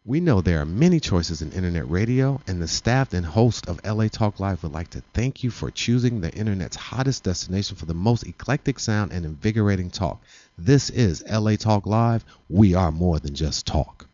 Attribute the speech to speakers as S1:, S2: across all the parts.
S1: We know there are many choices in internet radio, and the staff and host of LA Talk Live would like to thank you for choosing the internet's hottest destination for the most eclectic sound and invigorating talk. This is LA Talk Live. We are more than just talk.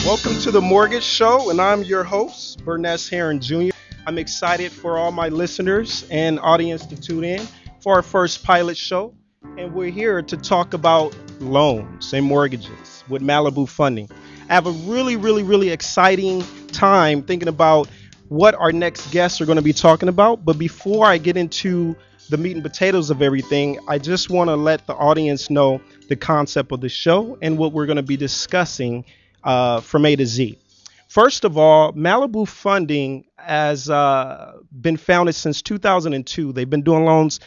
S2: Welcome to the Mortgage Show, and I'm your host, Burnest Herron Jr. I'm excited for all my listeners and audience to tune in for our first pilot show, and we're here to talk about loans and mortgages with Mailbu Funding. I have a really exciting time thinking about what our next guests are going to be talking about, but before I get into the meat and potatoes of everything, I just want to let the audience know the concept of the show and what we're going to be discussing from A to Z. First of all, Mailbu Funding has been founded since 2002. They've been doing loans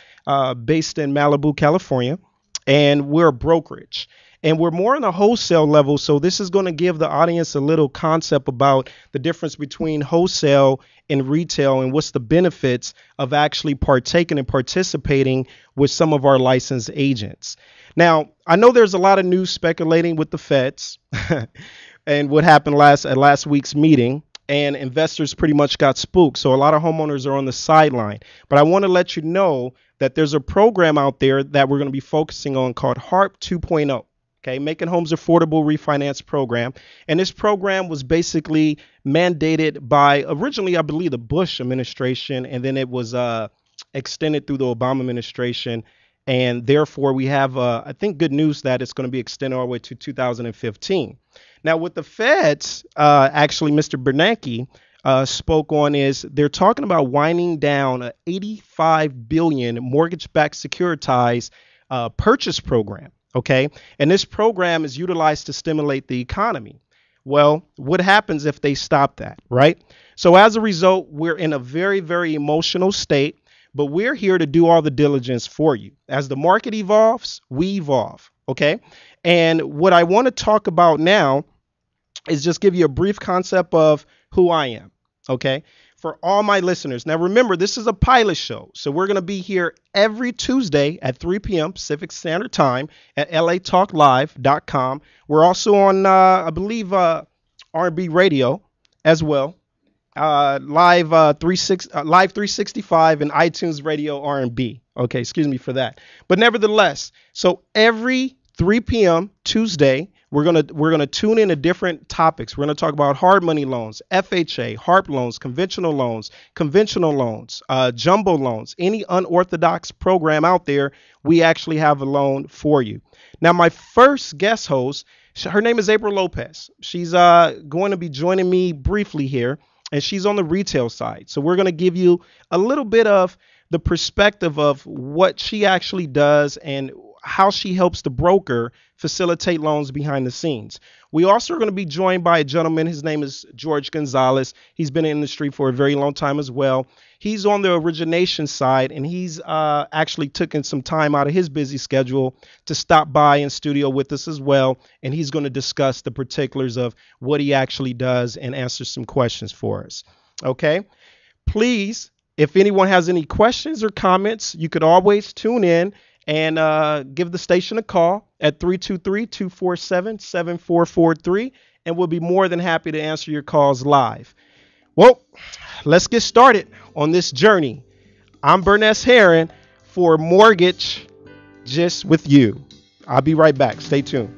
S2: based in Malibu, California, and we're a brokerage. And we're more on a wholesale level, so this is going to give the audience a little concept about the difference between wholesale and retail and what's the benefits of actually partaking and participating with some of our licensed agents. Now, I know there's a lot of news speculating with the feds and what happened at last week's meeting, and investors pretty much got spooked. So a lot of homeowners are on the sideline. But I want to let you know that there's a program out there that we're going to be focusing on called Harp 2.0. Okay, Making Homes Affordable Refinance Program. And this program was basically mandated by originally, I believe, the Bush administration, and then it was extended through the Obama administration. And therefore, we have, I think, good news that it's going to be extended all the way to 2015. Now, what the feds, actually, Mr. Bernanke spoke on is they're talking about winding down an $85 billion mortgage-backed securitized purchase program. OK, and this program is utilized to stimulate the economy. Well, what happens if they stop that? Right. So as a result, we're in a very emotional state. But we're here to do all the diligence for you. As the market evolves, we evolve. OK, and what I want to talk about now is just give you a brief concept of who I am. OK, for all my listeners. Now, remember, this is a pilot show. So we're going to be here every Tuesday at 3 p.m. Pacific Standard Time at latalklive.com. We're also on, I believe, R&B radio as well. Live 365 and iTunes Radio R&B. Okay, excuse me for that. But nevertheless, so every 3 p.m. Tuesday, we're gonna tune in to different topics. We're gonna talk about hard money loans, FHA, Harp loans, conventional loans, jumbo loans, any unorthodox program out there. We actually have a loan for you. Now, my first guest host, her name is April Lopez. She's going to be joining me briefly here, and she's on the retail side. So we're gonna give you a little bit of the perspective of what she actually does and how she helps the broker facilitate loans behind the scenes. We also are going to be joined by a gentleman. His name is Jorge Gonzales. He's been in the industry for a very long time as well. He's on the origination side, and he's actually taken some time out of his busy schedule to stop by in studio with us as well. And he's going to discuss the particulars of what he actually does and answer some questions for us. Okay, please, if anyone has any questions or comments, you could always tune in and give the station a call at 323-247-7443, and we'll be more than happy to answer your calls live. Well, let's get started on this journey. I'm Burnest Herron for Mortgage Just with You. I'll be right back. Stay tuned.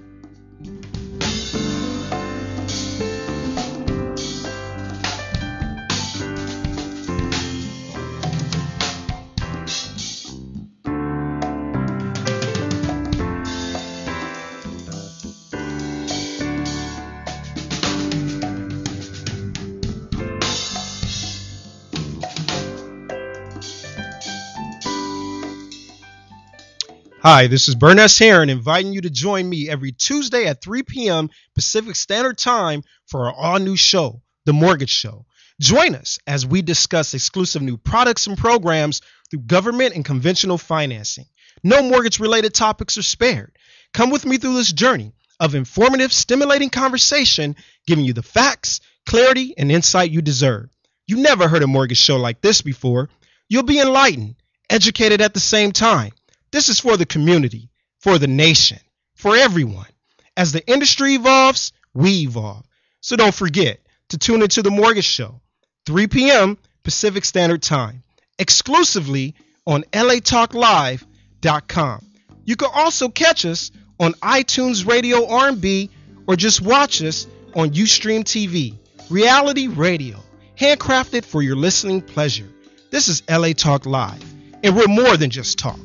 S2: Hi, this is Burnest Herron inviting you to join me every Tuesday at 3 p.m. Pacific Standard Time for our all-new show, The Mortgage Show. Join us as we discuss exclusive new products and programs through government and conventional financing. No mortgage-related topics are spared. Come with me through this journey of informative, stimulating conversation, giving you the facts, clarity, and insight you deserve. You never heard a mortgage show like this before. You'll be enlightened, educated at the same time. This is for the community, for the nation, for everyone. As the industry evolves, we evolve. So don't forget to tune into the Mortgage Show, 3 p.m. Pacific Standard Time, exclusively on latalklive.com. You can also catch us on iTunes Radio R&B or just watch us on Ustream TV, reality radio, handcrafted for your listening pleasure. This is LA Talk Live, and we're more than just talk.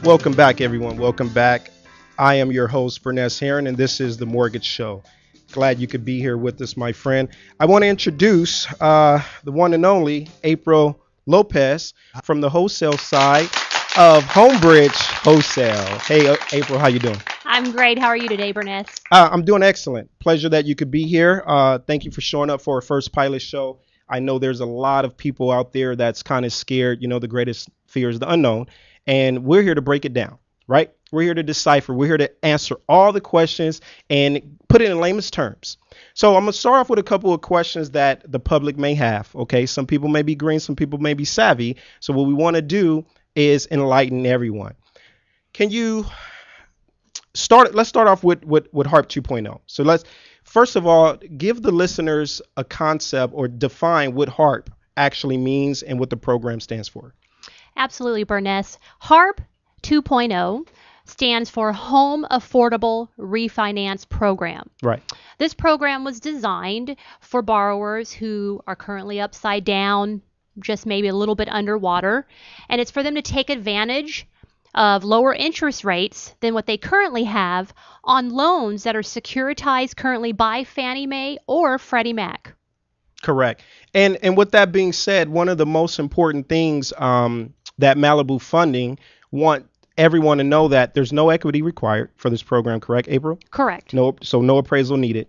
S2: Welcome back, everyone. Welcome back. I am your host, Burnest Herron, and this is The Mortgage Show. Glad you could be here with us, my friend. I want to introduce the one and only April Lopez from the wholesale side of Homebridge Wholesale. Hey, April, how you doing?
S3: I'm great. How are you today, Burnest?
S2: I'm doing excellent. Pleasure that you could be here. Thank you for showing up for our first pilot show. I know there's a lot of people out there that's kind of scared. You know, the greatest fear is the unknown. And we're here to break it down, right? We're here to decipher. We're here to answer all the questions and put it in layman's terms. So I'm going to start off with a couple of questions that the public may have. OK, some people may be green, some people may be savvy. So what we want to do is enlighten everyone. Can you let's start off with Harp 2.0. So first of all, give the listeners a concept or define what Harp actually means and what the program stands for.
S3: Absolutely, Burnest. Harp 2.0 stands for Home Affordable Refinance Program.
S2: Right.
S3: This program was designed for borrowers who are currently upside down, just maybe a little bit underwater, and it's for them to take advantage of lower interest rates than what they currently have on loans that are securitized currently by Fannie Mae or Freddie Mac.
S2: Correct. And with that being said, one of the most important things that Mailbu funding want everyone to know that there's no equity required for this program, correct, April?
S3: Correct.
S2: No appraisal needed.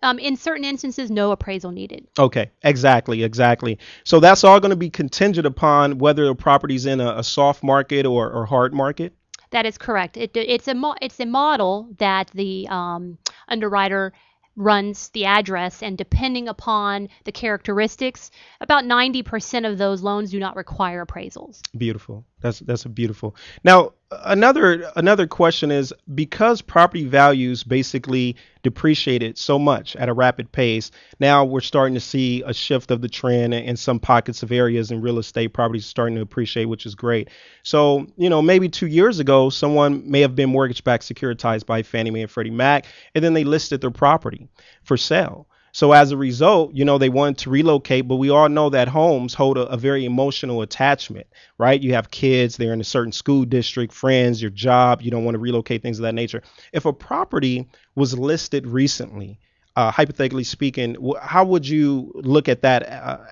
S3: In certain instances, no appraisal needed.
S2: Okay, exactly. So that's all going to be contingent upon whether the property's in a soft market or hard market?
S3: That is correct. It's a model that the underwriter runs the address, and depending upon the characteristics, about 90% of those loans do not require appraisals.
S2: Beautiful. That's beautiful. Now, another question is, because property values basically depreciated so much at a rapid pace, now we're starting to see a shift of the trend in some pockets of areas in real estate. Properties are starting to appreciate, which is great. So, maybe 2 years ago, someone may have been mortgage-backed securitized by Fannie Mae and Freddie Mac, and then they listed their property for sale. So as a result, they wanted to relocate, but we all know that homes hold a very emotional attachment, right? You have kids, they're in a certain school district, friends, your job, you don't want to relocate, things of that nature. If a property was listed recently, hypothetically speaking, how would you look at that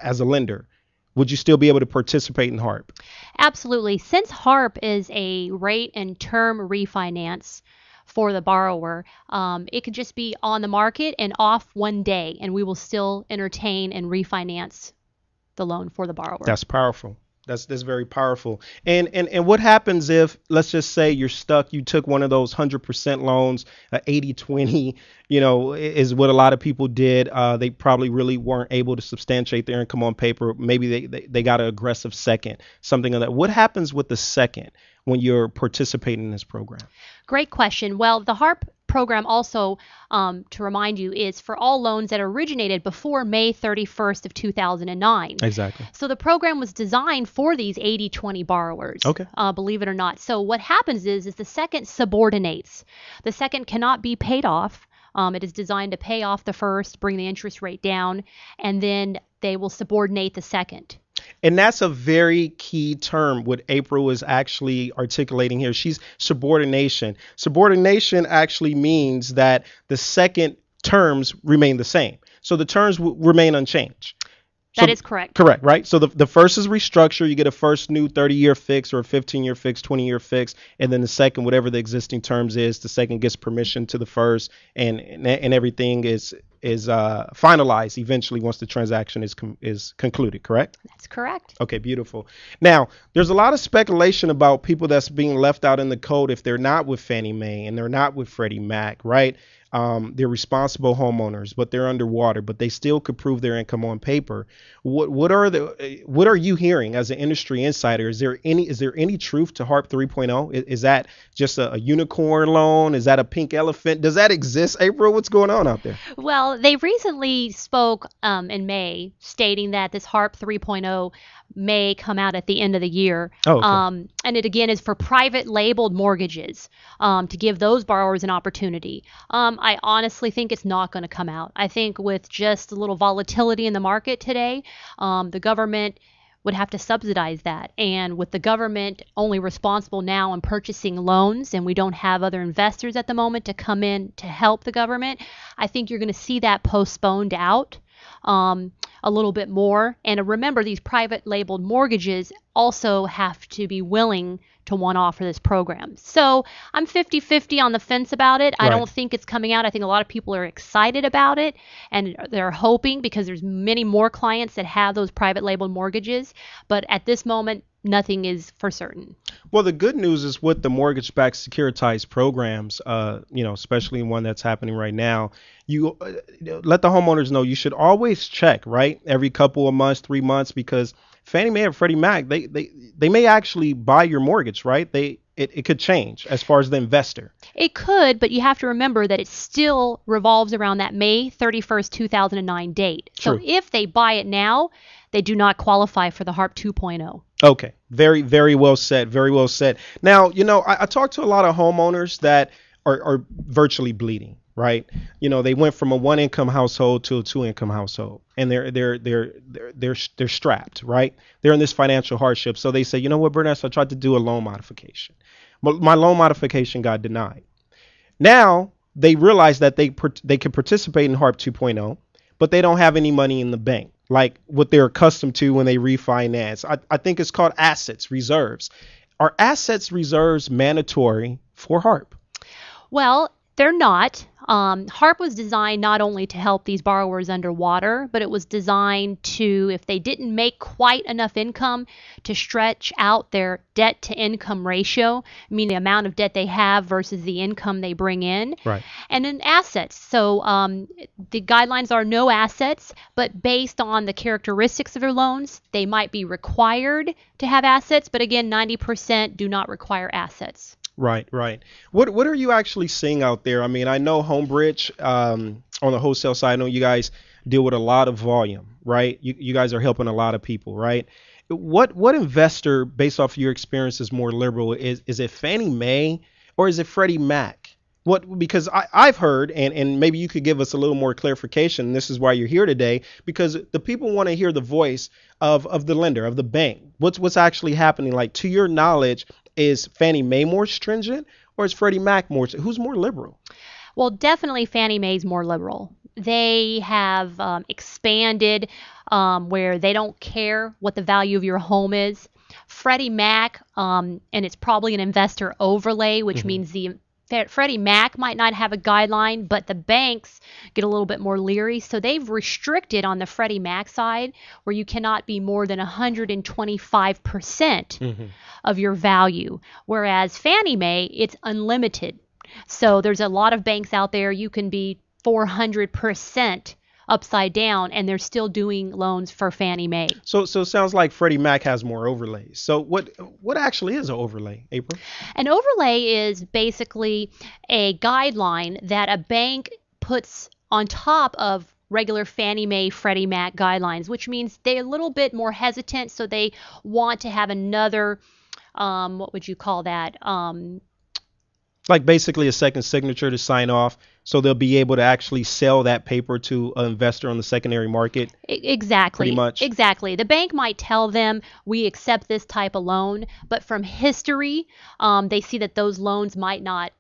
S2: as a lender? Would you still be able to participate in Harp?
S3: Absolutely. Since Harp is a rate and term refinance for the borrower, it could just be on the market and off one day, and we will still entertain and refinance the loan for the borrower.
S2: That's powerful. That's very powerful. And what happens if, let's just say you're stuck, you took one of those 100% loans, 80-20, is what a lot of people did. They probably really weren't able to substantiate their income on paper. Maybe they got an aggressive second, something like that. What happens with the second when you're participating in this program?
S3: Great question. Well, the Harp program also, to remind you, is for all loans that originated before May 31st of 2009.
S2: Exactly.
S3: So the program was designed for these 80-20 borrowers.
S2: Okay.
S3: Believe it or not. So what happens is the second subordinates. The second cannot be paid off. It is designed to pay off the first, bring the interest rate down, and then they will subordinate the second.
S2: And that's a very key term, what April is actually articulating here. She's subordination. Subordination actually means that the second terms remain the same. So the terms remain unchanged.
S3: That is correct.
S2: Correct, right? So the first is restructure. You get a first new 30-year fix or a 15-year fix, 20-year fix. And then the second, whatever the existing terms is, the second gets permission to the first, and everything is finalized eventually once the transaction is concluded, correct?
S3: That's correct.
S2: Okay, beautiful. Now, there's a lot of speculation about people that's being left out in the cold if they're not with Fannie Mae and they're not with Freddie Mac, right? They're responsible homeowners, but they're underwater, but they still could prove their income on paper. What are you hearing as an industry insider? Is there any truth to Harp 3.0? Is that just a unicorn loan? Is that a pink elephant? Does that exist, April? What's going on out there?
S3: Well, they recently spoke in May stating that this Harp 3.0 may come out at the end of the year.
S2: Oh, okay.
S3: And it again is for private labeled mortgages to give those borrowers an opportunity. I honestly think it's not going to come out. I think with just a little volatility in the market today, the government would have to subsidize that. And with the government only responsible now in purchasing loans, and we don't have other investors at the moment to come in to help the government, I think you're going to see that postponed out a little bit more. And remember, these private labeled mortgages also have to be willing to want to offer this program. So I'm 50-50 on the fence about it. I don't think it's coming out. I think a lot of people are excited about it and they're hoping because there's many more clients that have those private labeled mortgages. But at this moment, nothing is for certain.
S2: Well, the good news is with the mortgage-backed securitized programs, especially one that's happening right now, you let the homeowners know you should always check, right? Every couple of months, 3 months, because Fannie Mae and Freddie Mac, they may actually buy your mortgage, right? It could change as far as the investor.
S3: It could, but you have to remember that it still revolves around that May 31st, 2009 date.
S2: True.
S3: So if they buy it now, they do not qualify for the Harp 2.0.
S2: Okay. Very, very well said. Very well said. Now, I talk to a lot of homeowners that are virtually bleeding, right? They went from a one income household to a two income household, and they're strapped, right? They're in this financial hardship. So they say, you know what, Burnest, I tried to do a loan modification. My loan modification got denied. Now they realize that they can participate in Harp 2.0, but they don't have any money in the bank, like what they're accustomed to when they refinance. I think it's called assets reserves. Are assets reserves mandatory for Harp?
S3: Well, they're not. Harp was designed not only to help these borrowers underwater, but it was designed to, if they didn't make quite enough income, to stretch out their debt to income ratio, meaning the amount of debt they have versus the income they bring in.
S2: Right.
S3: And then assets. So the guidelines are no assets, but based on the characteristics of your loans, they might be required to have assets. But again, 90% do not require assets.
S2: Right. What are you actually seeing out there? I mean, I know Homebridge on the wholesale side, I know you guys deal with a lot of volume, right? You guys are helping a lot of people, right? What investor, based off of your experience, is more liberal? Is it Fannie Mae or is it Freddie Mac? Because I've heard, and maybe you could give us a little more clarification, and this is why you're here today, because the people want to hear the voice of the lender, of the bank. What's actually happening? Like, to your knowledge, is Fannie Mae more stringent or is Freddie Mac who's more liberal?
S3: Well, definitely Fannie Mae's more liberal. They have expanded where they don't care what the value of your home is. Freddie Mac, and it's probably an investor overlay, which means Freddie Mac might not have a guideline, but the banks get a little bit more leery. So they've restricted on the Freddie Mac side where you cannot be more than 125% of your value. Whereas Fannie Mae, it's unlimited. So there's a lot of banks out there, you can be 400% upside down, and they're still doing loans for Fannie Mae.
S2: So it sounds like Freddie Mac has more overlays. So what actually is an overlay, April?
S3: An overlay is basically a guideline that a bank puts on top of regular Fannie Mae, Freddie Mac guidelines, which means they're a little bit more hesitant, so they want to have another, what would you call that?
S2: Like basically a second signature to sign off, so they'll be able to actually sell that paper to an investor on the secondary market.
S3: Exactly.
S2: Pretty much.
S3: Exactly. The bank might tell them, we accept this type of loan, but from history, they see that those loans might not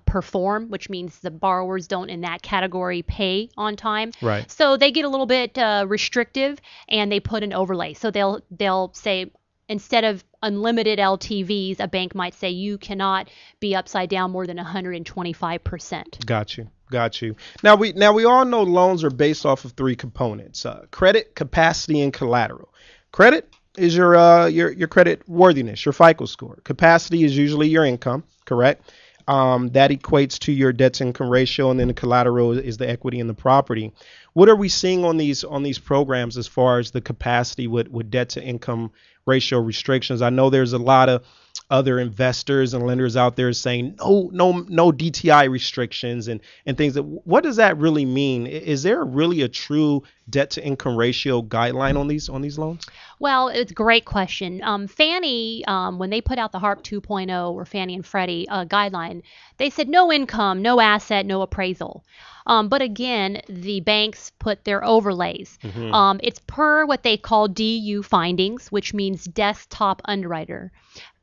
S3: perform, which means the borrowers don't in that category pay on time.
S2: Right.
S3: So they get a little bit restrictive, and they put an overlay. So they'll say, instead of unlimited LTVs, a bank might say you cannot be upside down more than 125%.
S2: Got you. Got you. Now we all know loans are based off of three components: credit, capacity, and collateral. Credit is your credit worthiness, your FICO score. Capacity is usually your income, correct? That equates to your debt to income ratio, and then the collateral is the equity in the property. What are we seeing on these programs as far as the capacity with debt to income ratio restrictions? I know there's a lot of other investors and lenders out there saying no DTI restrictions and things. What does that really mean? Is there really a true debt to income ratio guideline on these loans?
S3: Well, it's a great question. Fannie, when they put out the Harp 2.0 or Fannie and Freddie guideline, they said no income, no asset, no appraisal. But again, the banks put their overlays. It's per what they call DU findings, which means desktop underwriter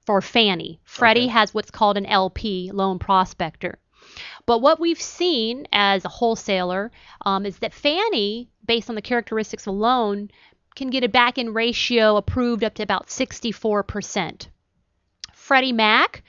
S3: for Fannie. Freddie has what's called an LP, loan prospector. But what we've seen as a wholesaler is that Fannie, based on the characteristics of a loan, can get a back-end ratio approved up to about 64%. Freddie Mac,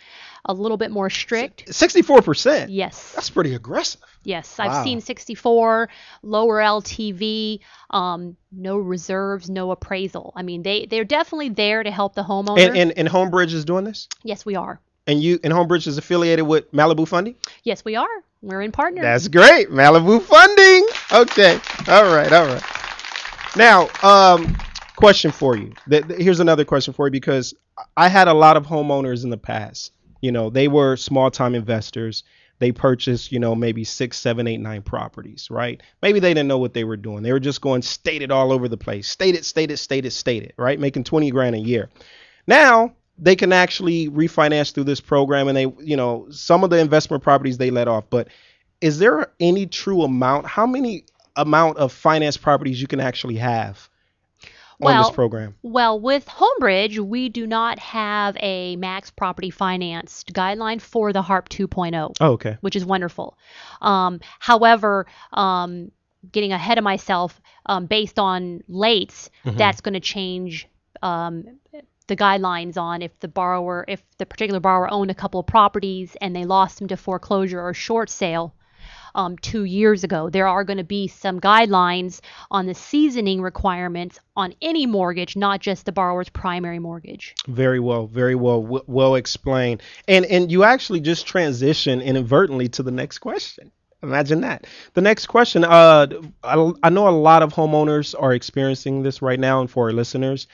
S3: a little bit more strict.
S2: 64%?
S3: Yes.
S2: That's pretty aggressive.
S3: Yes,
S2: Wow.
S3: I've seen 64, lower LTV, no reserves, no appraisal. I mean, they're definitely there to help the homeowner.
S2: And Homebridge is doing this?
S3: Yes, we are.
S2: And Homebridge is affiliated with Mailbu Funding?
S3: Yes, we are. We're in partners.
S2: That's great. Mailbu Funding. Okay. All right. Now, question for you. Here's another question for you, because I had a lot of homeowners in the past. They were small time investors. They purchased, maybe 6, 7, 8, 9 properties, right? Maybe they didn't know what they were doing. They were just going stated all over the place. Stated, right? Making 20 grand a year. Now they can actually refinance through this program, and they, some of the investment properties they let off. But is there any true amount? How many amount of finance properties you can actually have on this program?
S3: Well, with Homebridge, we do not have a max property financed guideline for the Harp 2.0.
S2: Oh, okay.
S3: Which is wonderful. However, getting ahead of myself, based on lates, that's going to change the guidelines on if the particular borrower owned a couple of properties and they lost them to foreclosure or short sale 2 years ago. There are going to be some guidelines on the seasoning requirements on any mortgage, not just the borrower's primary mortgage. Very
S2: well explained. And you actually just transition inadvertently to the next question. Imagine that. The next question, I know a lot of homeowners are experiencing this right now, and for our listeners,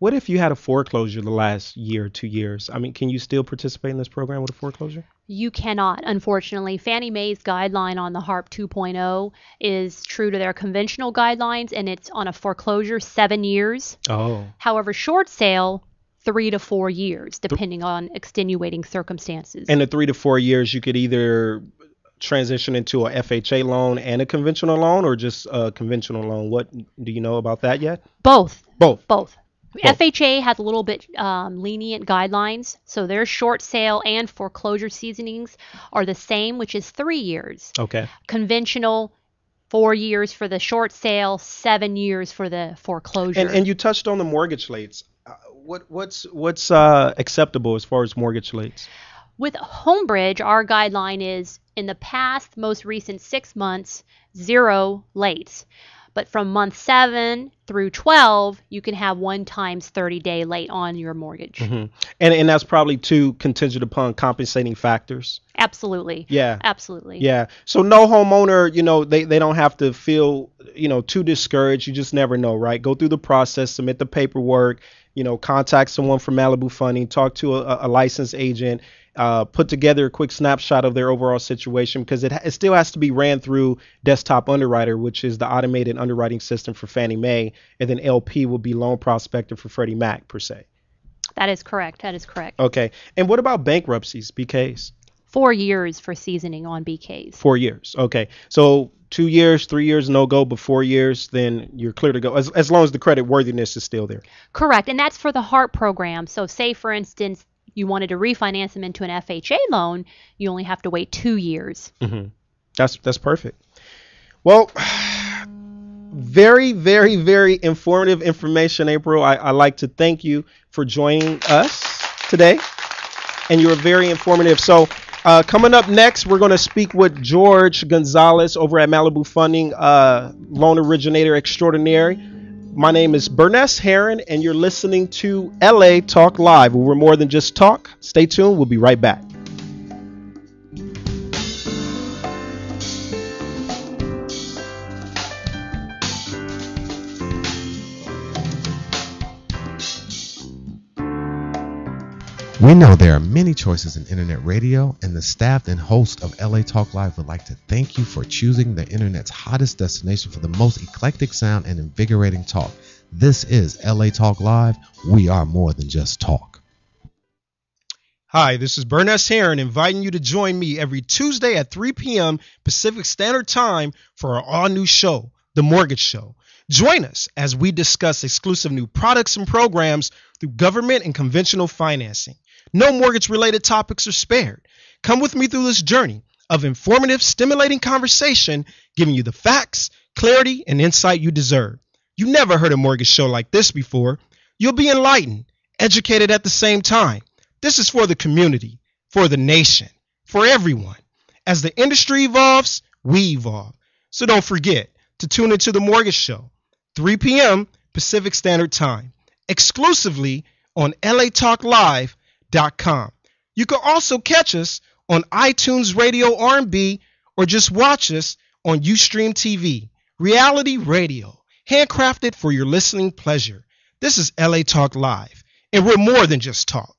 S2: what if you had a foreclosure the last year or 2 years? I mean, can you still participate in this program with a foreclosure?
S3: You cannot, unfortunately. Fannie Mae's guideline on the Harp 2.0 is true to their conventional guidelines, and it's on a foreclosure 7 years.
S2: Oh.
S3: However, short sale, 3 to 4 years, depending on extenuating circumstances.
S2: And the 3 to 4 years, you could either transition into a FHA loan and a conventional loan, or just a conventional loan. What do you know about that yet?
S3: Both.
S2: Both.
S3: FHA has a little bit lenient guidelines, so their short sale and foreclosure seasonings are the same, which is 3 years.
S2: Okay.
S3: Conventional, 4 years for the short sale, 7 years for the foreclosure.
S2: And you touched on the mortgage rates. What's acceptable as far as mortgage rates?
S3: With Homebridge, our guideline is in the past, most recent 6 months, 0 lates. But from month 7 through 12, you can have 1 times 30-day late on your mortgage.
S2: Mm-hmm. And that's probably too contingent upon compensating factors.
S3: Absolutely.
S2: Yeah.
S3: Absolutely.
S2: Yeah. So no homeowner, they don't have to feel, too discouraged. You just never know, right? Go through the process, submit the paperwork, contact someone from Mailbu Funding, talk to a licensed agent, put together a quick snapshot of their overall situation, because it still has to be ran through Desktop Underwriter, which is the automated underwriting system for Fannie Mae, and then LP will be loan prospector for Freddie Mac per se.
S3: That is correct.
S2: Okay. And what about bankruptcies, BKs?
S3: 4 years for seasoning on BKs.
S2: 4 years. Okay. So 2 years, 3 years, no go, but 4 years, then you're clear to go, as long as the credit worthiness is still there.
S3: Correct. And that's for the Harp program. So say, for instance, you wanted to refinance them into an FHA loan, you only have to wait 2 years.
S2: Mm-hmm. That's perfect. Well, very, very, very informative information, April. I like to thank you for joining us today, and you were very informative. So Coming up next, we're going to speak with Jorge Gonzales over at Mailbu Funding, loan originator extraordinary. My name is Burnest Herron, and you're listening to LA Talk Live. We're more than just talk. Stay tuned. We'll be right back.
S1: We know there are many choices in internet radio, and the staff and host of LA Talk Live would like to thank you for choosing the internet's hottest destination for the most eclectic sound and invigorating talk. This is LA Talk Live. We are more than just talk.
S2: Hi, this is Burnest Herron inviting you to join me every Tuesday at 3 p.m. Pacific Standard Time for our all-new show, The Mortgage Show. Join us as we discuss exclusive new products and programs through government and conventional financing. No mortgage-related topics are spared. Come with me through this journey of informative, stimulating conversation, giving you the facts, clarity, and insight you deserve. You've never heard a mortgage show like this before. You'll be enlightened, educated at the same time. This is for the community, for the nation, for everyone. As the industry evolves, we evolve. So don't forget to tune into The Mortgage Show, 3 p.m. Pacific Standard Time, exclusively on latalklive.com. You can also catch us on iTunes Radio R&B or just watch us on Ustream TV, reality radio, handcrafted for your listening pleasure. This is LA Talk Live, and we're more than just talk.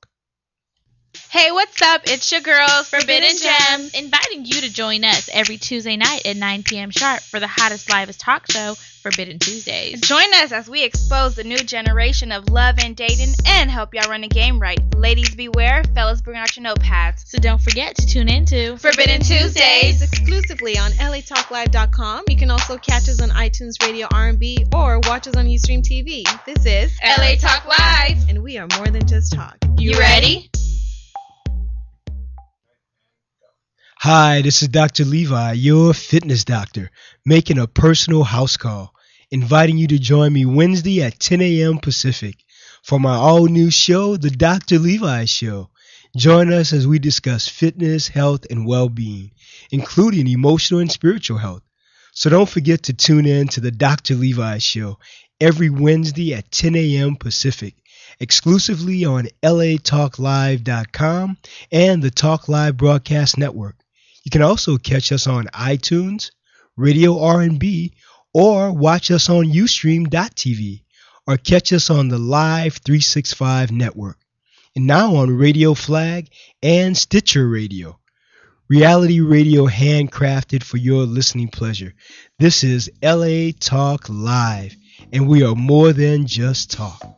S4: Hey, what's up? It's your girls, Forbidden Gems, inviting you to join us every Tuesday night at 9 p.m. sharp for the hottest, livest talk show, Forbidden Tuesdays.
S5: Join us as we expose the new generation of love and dating and help y'all run the game right. Ladies beware, fellas bring out your notepads.
S4: So don't forget to tune in to
S5: Forbidden Tuesdays
S6: exclusively on latalklive.com. You can also catch us on iTunes Radio R&B or watch us on Ustream TV. This is
S5: LA Talk Live,
S6: and we are more than just talk.
S5: You ready?
S7: Hi, this is Dr. Levi, your fitness doctor, making a personal house call, inviting you to join me Wednesday at 10 a.m. Pacific for my all-new show, The Dr. Levi Show. Join us as we discuss fitness, health, and well-being, including emotional and spiritual health. So don't forget to tune in to The Dr. Levi Show every Wednesday at 10 a.m. Pacific, exclusively on latalklive.com and the Talk Live Broadcast Network. You can also catch us on iTunes, Radio R&B, or watch us on Ustream.tv, or catch us on the Live 365 network, and now on Radio Flag and Stitcher Radio. Reality radio handcrafted for your listening pleasure. This is LA Talk Live, and we are more than just talk.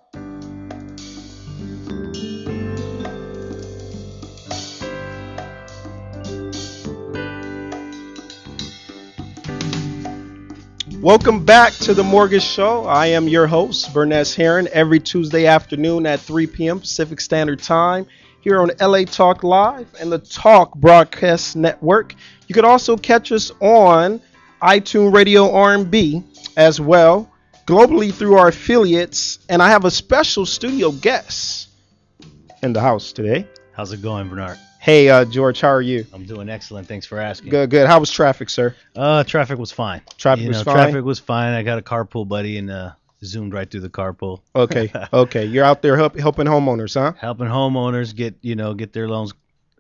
S2: Welcome back to The Mortgage Show. I am your host, Burnest Herron, every Tuesday afternoon at 3 p.m. Pacific Standard Time here on LA Talk Live and the Talk Broadcast Network. You can also catch us on iTunes Radio R&B as well, globally through our affiliates. And I have a special studio guest in the house today.
S8: How's it going, Bernard?
S2: Hey, George, how are you?
S8: I'm doing excellent. Thanks for asking.
S2: Good. How was traffic, sir?
S8: Traffic was fine.
S2: Traffic was fine?
S8: I got a carpool buddy and zoomed right through the carpool.
S2: Okay. You're out there helping homeowners, huh?
S8: Helping homeowners get their loans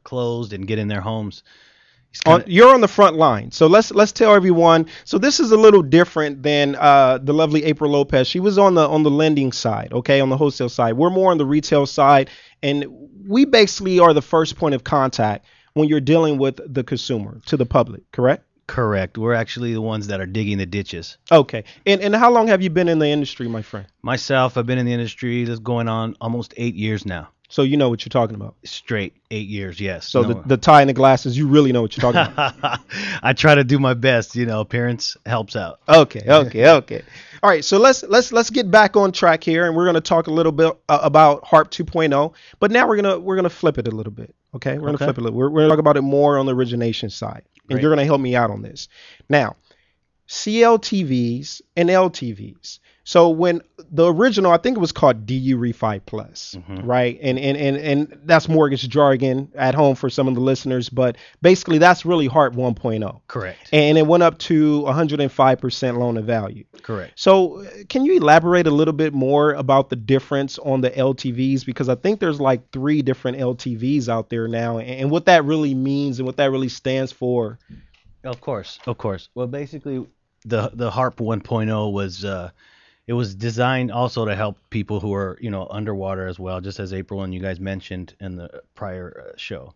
S8: closed and get in their homes.
S2: You're on the front line. So let's tell everyone. So this is a little different than the lovely April Lopez. She was on the lending side, okay, on the wholesale side. We're more on the retail side, and we basically are the first point of contact when you're dealing with the consumer to the public, correct?
S8: Correct. We're actually the ones that are digging the ditches.
S2: Okay. And how long have you been in the industry, my friend?
S8: Myself, I've been in the industry that's going on almost 8 years now.
S2: So you know what you're talking about.
S8: Straight 8 years, yes.
S2: So the tie and the glasses, you really know what you're talking about.
S8: I try to do my best, appearance helps out.
S2: Okay. All right, so let's get back on track here, and we're going to talk a little bit about Harp 2.0. But now we're gonna flip it a little bit. Okay, we're gonna flip it a little. We're gonna talk about it more on the origination side, and you're gonna help me out on this. Now, CLTVs, and LTVs. So when the original, I think it was called DU Refi Plus, right? And that's mortgage jargon at home for some of the listeners, but basically that's really Harp 1.0.
S8: Correct.
S2: And it went up to 105% loan to value.
S8: Correct.
S2: So can you elaborate a little bit more about the difference on the LTVs? Because I think there's like 3 different LTVs out there now, and what that really means and what that really stands for.
S8: Of course. Well, basically, the Harp 1.0 was it was designed also to help people who are underwater as well, just as April and you guys mentioned in the prior show.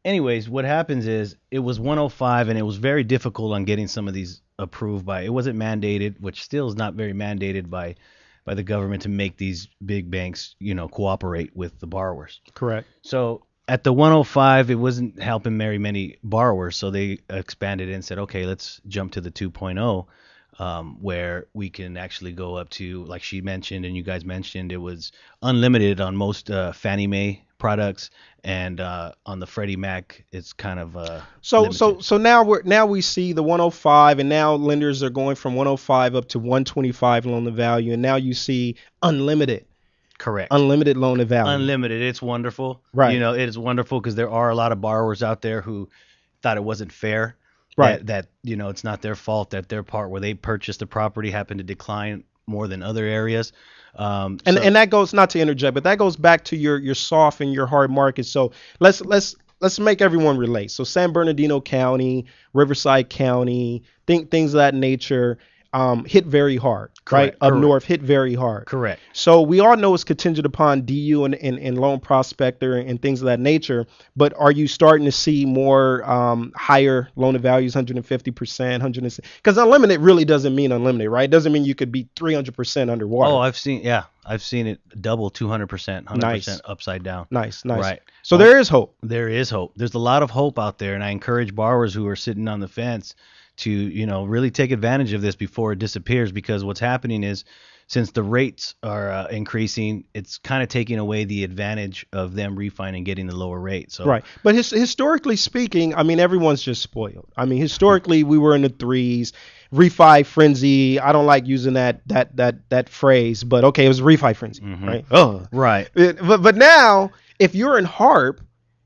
S8: Anyways, what happens is it was 105, and it was very difficult on getting some of these approved by. It wasn't mandated, which still is not very mandated by the government to make these big banks cooperate with the borrowers.
S2: Correct.
S8: So at the 105, it wasn't helping very many borrowers, so they expanded it and said, okay, let's jump to the 2.0, where we can actually go up to, like she mentioned and you guys mentioned, it was unlimited on most Fannie Mae products, and on the Freddie Mac, it's kind of
S2: so now we see the 105, and now lenders are going from 105 up to 125 loan to value, and now you see unlimited.
S8: Correct.
S2: Unlimited loan to value.
S8: Unlimited. It's wonderful.
S2: Right.
S8: It is wonderful because there are a lot of borrowers out there who thought it wasn't fair.
S2: Right.
S8: That it's not their fault that their part where they purchased the property happened to decline more than other areas. And
S2: that goes, not to interject, but that goes back to your soft and your hard market. So let's make everyone relate. So San Bernardino County, Riverside County, things of that nature. Hit very hard,
S8: Correct.
S2: right? Up
S8: Correct.
S2: north, hit very hard.
S8: Correct.
S2: So we all know it's contingent upon DU and loan prospector and things of that nature. But are you starting to see more higher loan to values, 150%, 100%? Because unlimited really doesn't mean unlimited, right? It doesn't mean you could be 300% underwater.
S8: Oh, I've seen it double 200%, 100% upside down.
S2: Nice.
S8: Right.
S2: So there is hope.
S8: There is hope. There's a lot of hope out there, and I encourage borrowers who are sitting on the fence to really take advantage of this before it disappears, because what's happening is, since the rates are increasing, it's kind of taking away the advantage of them refining and getting the lower rate. So
S2: right, but historically speaking, I mean, everyone's just spoiled. I mean, historically we were in the 3s, refi frenzy. I don't like using that phrase, but okay, it was refi frenzy, right? Oh,
S8: right.
S2: But now, if you're in Harp,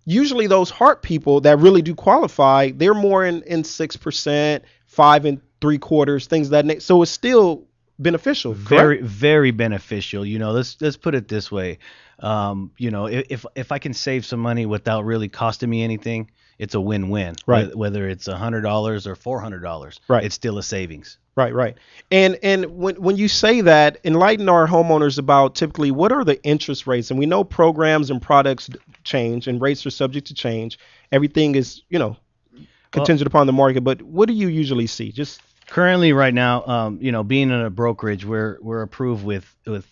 S2: usually those Harp people that really do qualify, they're more in 6%, 5 3/4, things of that nature. So it's still beneficial.
S8: Very, very beneficial. Let's put it this way. If I can save some money without really costing me anything, it's a win-win.
S2: Right.
S8: Whether it's $100 or $400,
S2: right,
S8: it's still a savings.
S2: Right. And when you say that, enlighten our homeowners about typically what are the interest rates. And we know programs and products change and rates are subject to change. Everything is, contingent upon the market. But what do you usually see? Just
S8: currently right now, being in a brokerage, we're approved with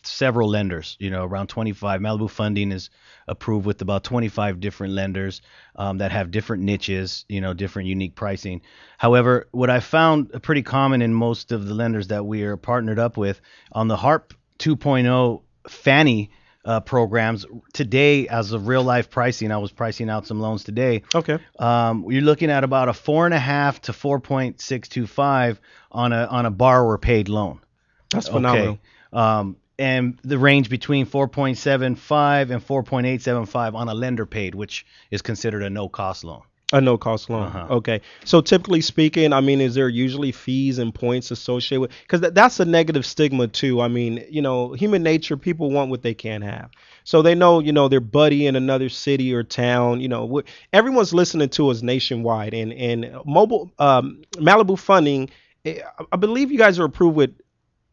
S8: several lenders, around 25. Mailbu Funding is approved with about 25 different lenders that have different niches, different unique pricing. However, what I found pretty common in most of the lenders that we are partnered up with on the Harp 2.0 Fannie programs today, as of real life pricing, I was pricing out some loans today.
S2: Okay.
S8: You're looking at about a 4.5 to 4.625 on a borrower paid loan.
S2: That's phenomenal.
S8: Okay. And the range between 4.75 and 4.875 on a lender paid, which is considered a no cost loan.
S2: A no cost loan.
S8: Uh-huh.
S2: Okay. So typically speaking, I mean, is there usually fees and points associated with, because that's a negative stigma too. I mean, human nature, people want what they can't have. So they know, their buddy in another city or town, everyone's listening to us nationwide, and Mailbu Funding, I believe you guys are approved with,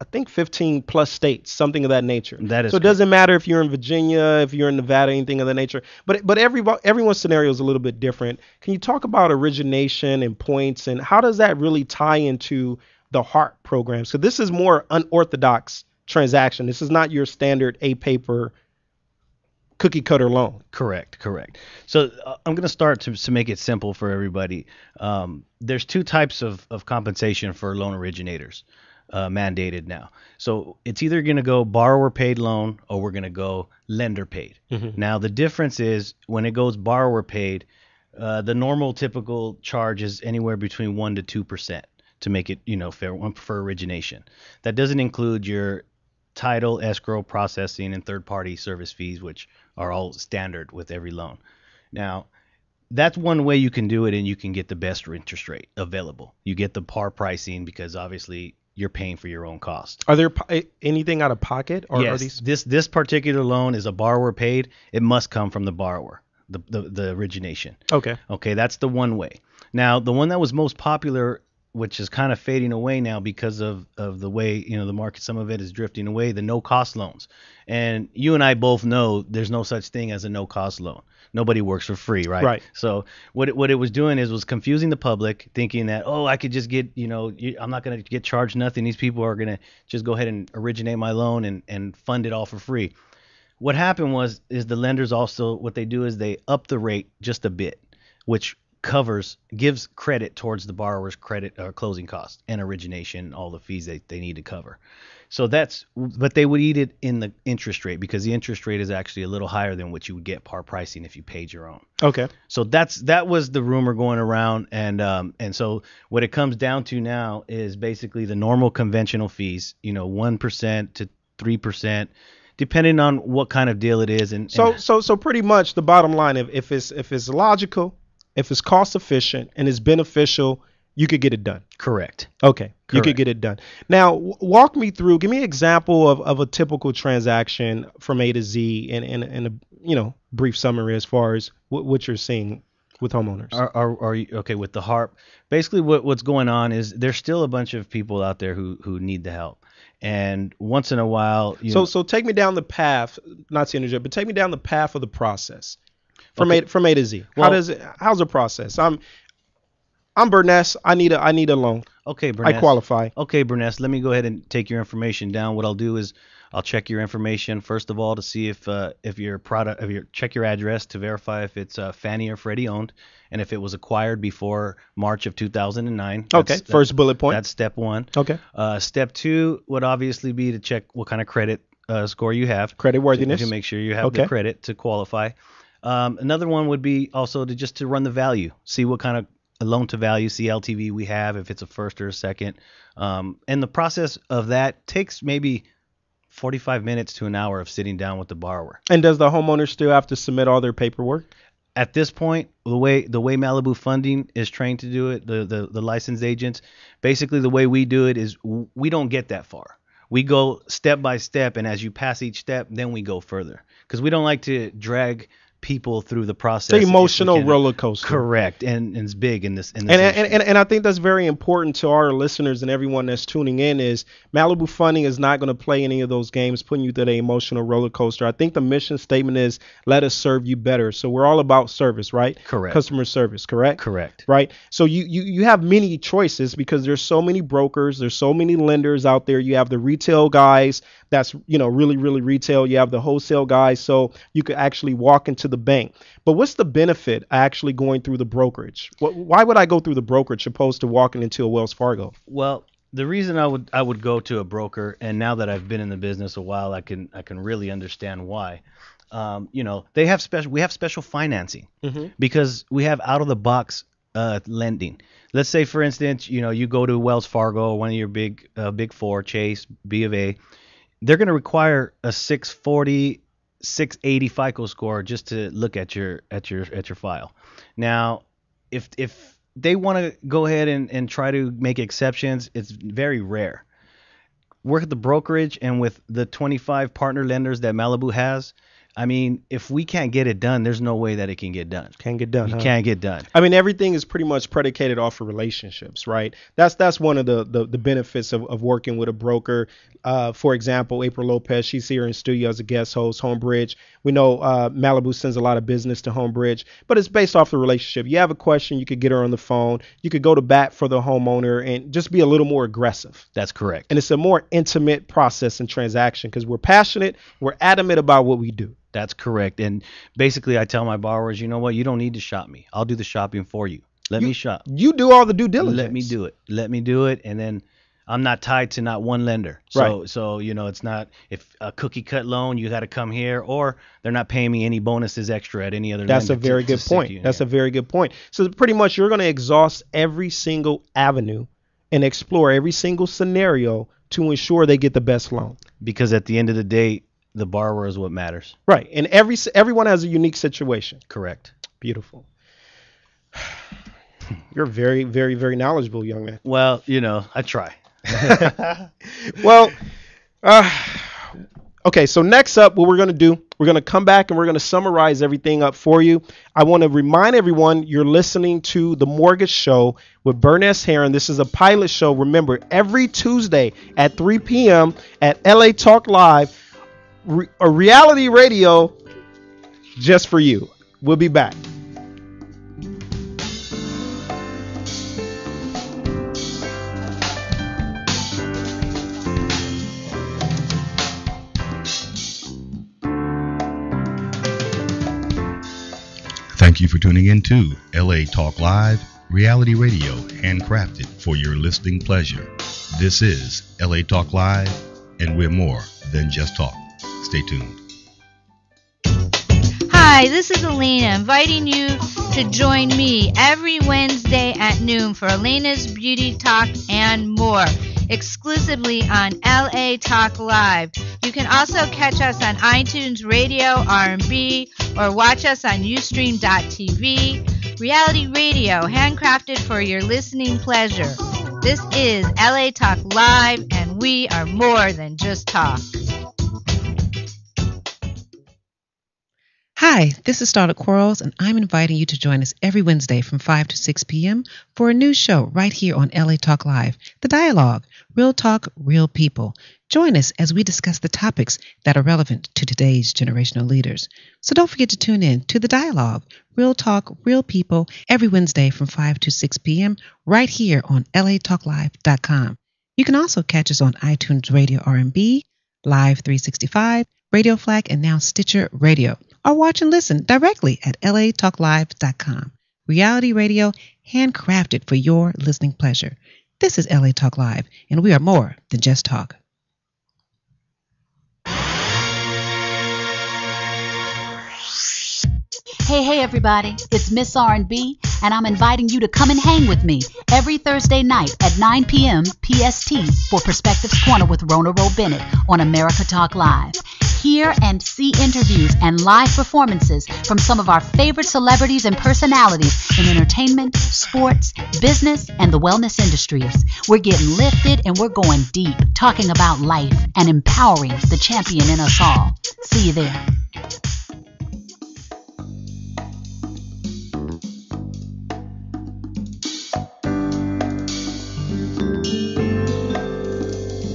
S2: I think 15 plus states, something of that nature.
S8: That is
S2: so. It doesn't matter if you're in Virginia, if you're in Nevada, anything of that nature. But everyone's scenario is a little bit different. Can you talk about origination and points, and how does that really tie into the Harp program? So this is more unorthodox transaction. This is not your standard paper cookie cutter loan.
S8: Correct. So I'm going to start to make it simple for everybody. There's 2 types of compensation for loan originators. Mandated now. So it's either going to go borrower paid loan or we're going to go lender paid.
S2: Mm-hmm.
S8: Now the difference is when it goes borrower paid, the normal typical charge is anywhere between 1% to 2%. to make it, fair for origination. That doesn't include your title, escrow, processing, and third-party service fees, which are all standard with every loan. Now, that's one way you can do it, and you can get the best interest rate available. You get the par pricing because obviously you're paying for your own cost.
S2: Are there anything out of pocket? Or
S8: yes,
S2: are these...
S8: this particular loan is a borrower paid. It must come from the borrower, the origination.
S2: Okay.
S8: Okay, that's the one way. Now, the one that was most popular, which is kind of fading away now because of the way, the market, some of it is drifting away, the no-cost loans. And you and I both know there's no such thing as a no-cost loan. Nobody works for free, right?
S2: Right.
S8: So what it was doing was confusing the public, thinking that, I could just get, I'm not going to get charged nothing. These people are going to just go ahead and originate my loan and fund it all for free. What happened is the lenders also, what they do is they up the rate just a bit, which gives credit towards the borrower's credit or closing costs and origination, all the fees they need to cover. So but they would eat it in the interest rate because the interest rate is actually a little higher than what you would get par pricing if you paid your own.
S2: Okay.
S8: So that was the rumor going around, and so what it comes down to now is basically the normal conventional fees, 1% to 3%. Depending on what kind of deal it is,
S2: so pretty much the bottom line, if it's logical, if it's cost efficient and it's beneficial, you could get it done.
S8: Correct.
S2: Okay. You could get it done. Now, walk me through. Give me an example of a typical transaction from A to Z in a brief summary as far as what you're seeing with homeowners.
S8: Are you okay with the Harp? Basically, what's going on is there's still a bunch of people out there who need the help. And once in a while,
S2: so take me down the path, not to interject, but take me down the path of the process from A to Z.
S8: Well,
S2: how's the process? I'm Burnest. I need a loan.
S8: Okay, Burnest.
S2: I qualify.
S8: Okay, Burnest. Let me go ahead and take your information down. What I'll do is I'll check your information first of all to see if your product, check your address to verify if it's Fannie or Freddie owned, and if it was acquired before March of 2009.
S2: Okay, first bullet point.
S8: That's step one.
S2: Okay.
S8: Step two would obviously be to check what kind of credit score you have.
S2: Credit worthiness.
S8: To make sure you have the credit to qualify. Another one would be also to run the value, see what kind of loan to value, CLTV we have, if it's a first or a second. And the process of that takes maybe 45 minutes to an hour of sitting down with the borrower.
S2: And does the homeowner still have to submit all their paperwork?
S8: At this point, the way Mailbu Funding is trained to do it, the licensed agents, basically the way we do it is we don't get that far. We go step by step, and as you pass each step, then we go further. Because we don't like to drag people through the process.
S2: The emotional roller coaster.
S8: Correct, and it's big in this.
S2: And I think that's very important to our listeners and everyone that's tuning in. Is Mailbu Funding is not going to play any of those games, putting you through the emotional roller coaster. I think the mission statement is let us serve you better. So we're all about service, right?
S8: Correct.
S2: Customer service, correct?
S8: Correct.
S2: Right. So you have many choices because there's so many brokers, there's so many lenders out there. You have the retail guys that's really retail. You have the wholesale guys, so you could actually walk into the bank. But what's the benefit actually going through the brokerage? Why would I go through the brokerage opposed to walking into a Wells Fargo?
S8: Well, the reason I would go to a broker, and now that I've been in the business a while, I can really understand why. We have special financing because we have out of the box lending. Let's say, for instance, you go to Wells Fargo, one of your big four, Chase, B of A. They're going to require a 640, 680 FICO score just to look at your file. Now, if they want to go ahead and try to make exceptions, it's very rare. Work at the brokerage and with the 25 partner lenders that Mailbu has, I mean, if we can't get it done, there's no way that it can get done.
S2: Can't get done.
S8: Can't get done.
S2: I mean, everything is pretty much predicated off of relationships, right? That's one of the benefits of working with a broker. For example, April Lopez, she's here in studio as a guest host. Homebridge, we know Mailbu sends a lot of business to Homebridge, but it's based off the relationship. You have a question, you could get her on the phone. You could go to bat for the homeowner and just be a little more aggressive.
S8: That's correct.
S2: And it's a more intimate process and transaction because we're passionate, we're adamant about what we do.
S8: That's correct. And basically, I tell my borrowers, you know what? You don't need to shop me. I'll do the shopping for you. Let me shop.
S2: You do all the due diligence.
S8: Let me do it. And then I'm not tied to not one lender. So,
S2: right.
S8: So it's not if a cookie cut loan, you got to come here, or they're not paying me any bonuses extra at any other lender.
S2: That's a very good point. That's a very good point. So pretty much you're going to exhaust every single avenue and explore every single scenario to ensure they get the best loan.
S8: Because at the end of the day, the borrower is what matters.
S2: Right. And everyone has a unique situation.
S8: Correct.
S2: Beautiful. You're very, very, very knowledgeable, young man.
S8: Well, I try.
S2: Well, okay, so next up, what we're going to do, we're going to come back and we're going to summarize everything up for you. I want to remind everyone you're listening to The Mortgage Show with Burnest Herron. This is a pilot show. Remember, every Tuesday at 3 p.m. at LA Talk Live, a reality radio just for you. We'll be back.
S9: Thank you for tuning in to LA Talk Live, reality radio handcrafted for your listening pleasure. This is LA Talk Live, and we're more than just talk. Stay tuned.
S4: Hi, this is Elena, inviting you to join me every Wednesday at noon for Elena's Beauty Talk and more, exclusively on LA Talk Live. You can also catch us on iTunes Radio, R&B, or watch us on Ustream.tv. Reality radio, handcrafted for your listening pleasure. This is LA Talk Live, and we are more than just talk.
S10: Hi, this is Starlet Quarles, and I'm inviting you to join us every Wednesday from 5 to 6 p.m. for a new show right here on LA Talk Live, The Dialogue, Real Talk, Real People. Join us as we discuss the topics that are relevant to today's generational leaders. So don't forget to tune in to The Dialogue, Real Talk, Real People, every Wednesday from 5 to 6 p.m. right here on latalklive.com. You can also catch us on iTunes Radio R&B, Live 365, Radio Flag, and now Stitcher Radio. Or watch and listen directly at latalklive.com. Reality radio handcrafted for your listening pleasure. This is LA Talk Live, and we are more than just talk.
S11: Hey everybody, it's Miss R&B, and I'm inviting you to come and hang with me every Thursday night at 9 p.m. PST for Perspectives Corner with Rona Rowe Bennett on America Talk Live. Hear and see interviews and live performances from some of our favorite celebrities and personalities in entertainment, sports, business, and the wellness industries. We're getting lifted and we're going deep, talking about life and empowering the champion in us all. See you there.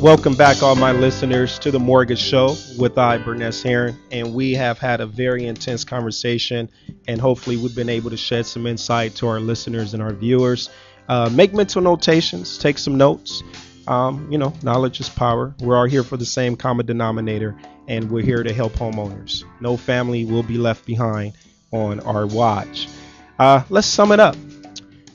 S2: Welcome back, all my listeners, to The Mortgage Show with Burnest Herron, and we have had a very intense conversation, and hopefully we've been able to shed some insight to our listeners and our viewers. Make mental notations, take some notes. Knowledge is power. We're all here for the same common denominator, and we're here to help homeowners. No family will be left behind on our watch. Let's sum it up.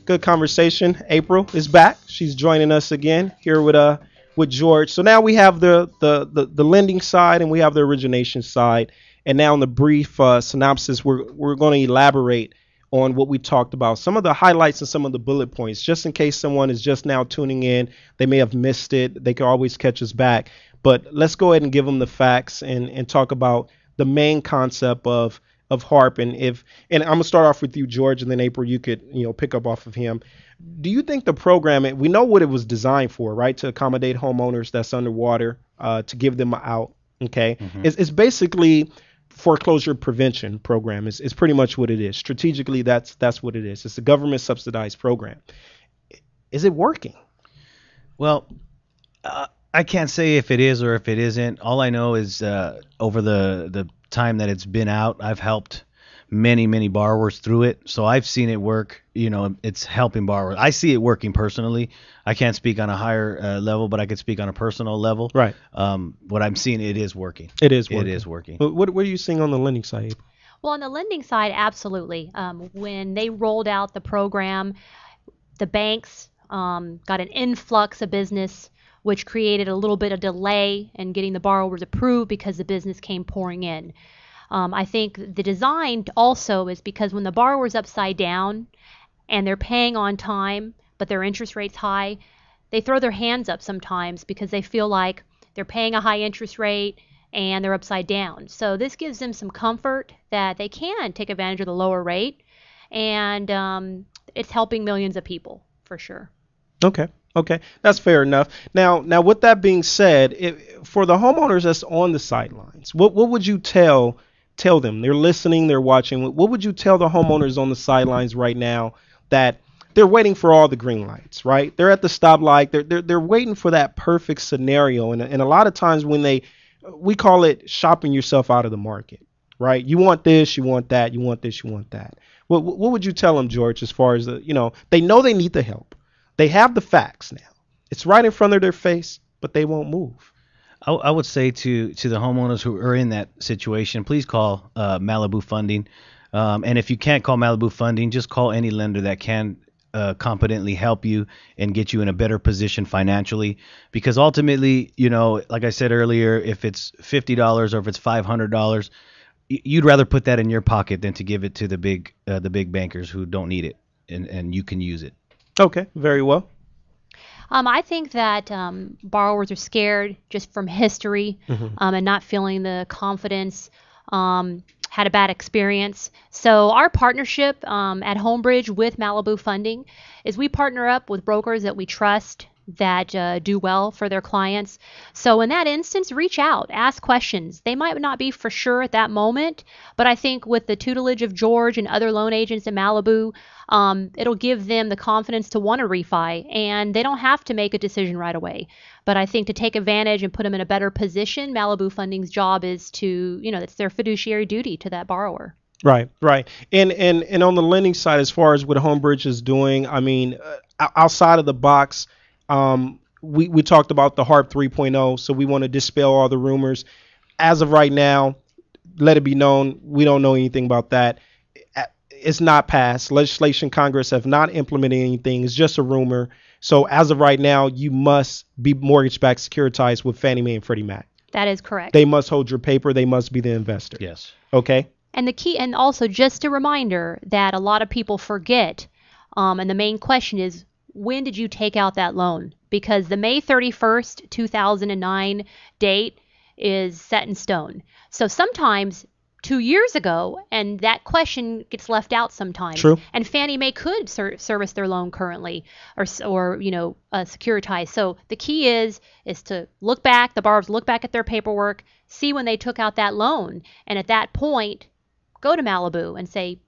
S2: Good conversation. April is back. She's joining us again here with George. So now we have the lending side and we have the origination side. And now in the brief synopsis, we're going to elaborate on what we talked about, some of the highlights and some of the bullet points, just in case someone is just now tuning in. They may have missed it. They can always catch us back. But let's go ahead and give them the facts and talk about the main concept of Harp. And I'm going to start off with you, George, and then April, you could pick up off of him. Do you think the program, we know what it was designed for, right? To accommodate homeowners that's underwater, to give them out. Okay. Mm-hmm. It's basically foreclosure prevention program is pretty much what it is. Strategically, that's what it is. It's a government subsidized program. Is it working?
S8: Well, I can't say if it is or if it isn't. All I know is over the time that it's been out, I've helped many borrowers through it. So I've seen it work. It's helping borrowers. I see it working personally. I can't speak on a higher level, but I could speak on a personal level.
S2: Right.
S8: What I'm seeing, it is working.
S2: It is working.
S8: It is working.
S2: What are you seeing on the lending side?
S3: Well, on the lending side, absolutely. When they rolled out the program, the banks got an influx of business, which created a little bit of delay in getting the borrowers approved because the business came pouring in. I think the design also is because when the borrower's upside down and they're paying on time, but their interest rate's high, they throw their hands up sometimes because they feel like they're paying a high interest rate and they're upside down. So this gives them some comfort that they can take advantage of the lower rate, and it's helping millions of people for sure.
S2: Okay, that's fair enough. Now, with that being said, for the homeowners that's on the sidelines, what would you tell them? They're listening, they're watching. What would you tell the homeowners on the sidelines right now that they're waiting for all the green lights, right? They're at the stoplight. They're waiting for that perfect scenario, and a lot of times when we call it shopping yourself out of the market, right? You want this, you want that, you want this, you want that. What would you tell them, George, as far as they know they need the help. They have the facts now. It's right in front of their face, but they won't move.
S8: I would say to the homeowners who are in that situation, please call Mailbu Funding. And if you can't call Mailbu Funding, just call any lender that can competently help you and get you in a better position financially. Because ultimately, like I said earlier, if it's $50 or if it's $500, you'd rather put that in your pocket than to give it to the big bankers who don't need it, and you can use it.
S2: Okay, very well.
S3: I think that borrowers are scared just from history and not feeling the confidence, had a bad experience. So our partnership at Homebridge with Mailbu Funding is we partner up with brokers that we trust that do well for their clients. So in that instance, reach out, ask questions. They might not be for sure at that moment, but I think with the tutelage of George and other loan agents in Mailbu, it'll give them the confidence to want to refi, and they don't have to make a decision right away. But I think to take advantage and put them in a better position, Mailbu Funding's job is to, it's their fiduciary duty to that borrower.
S2: Right. And on the lending side, as far as what Homebridge is doing, I mean, outside of the box, we talked about the Harp 3.0, so we want to dispel all the rumors. As of right now, let it be known, we don't know anything about that. It's not passed. Legislation, Congress have not implemented anything. It's just a rumor. So as of right now, you must be mortgage-backed securitized with Fannie Mae and Freddie Mac.
S3: That is correct.
S2: They must hold your paper. They must be the investor.
S8: Yes.
S2: Okay.
S3: And the key, and also just a reminder that a lot of people forget, and the main question is, when did you take out that loan? Because the May 31st, 2009 date is set in stone. So sometimes 2 years ago, and that question gets left out sometimes.
S2: True.
S3: And Fannie Mae could service their loan currently or securitize. So the key is to look back, the borrowers look back at their paperwork, see when they took out that loan. And at that point, go to Mailbu and say,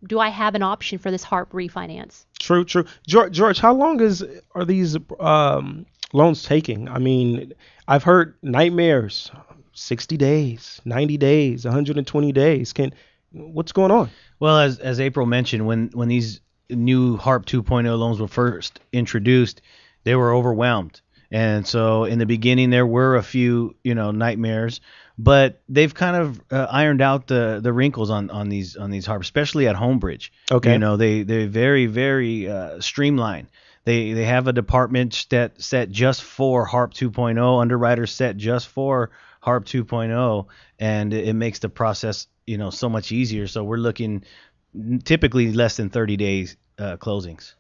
S3: do I have an option for this Harp refinance?
S2: True. George, how long are these loans taking? I mean, I've heard nightmares, 60 days, 90 days, 120 days. What's going on?
S8: Well, as April mentioned, when these new Harp 2.0 loans were first introduced, they were overwhelmed. And so in the beginning, there were a few, nightmares, but they've kind of ironed out the wrinkles on these Harp, especially at Homebridge.
S2: Okay.
S8: They're very, very streamlined. They have a department set just for Harp 2.0, underwriters set just for Harp 2.0, and it makes the process, so much easier. So we're looking typically less than 30 days closings.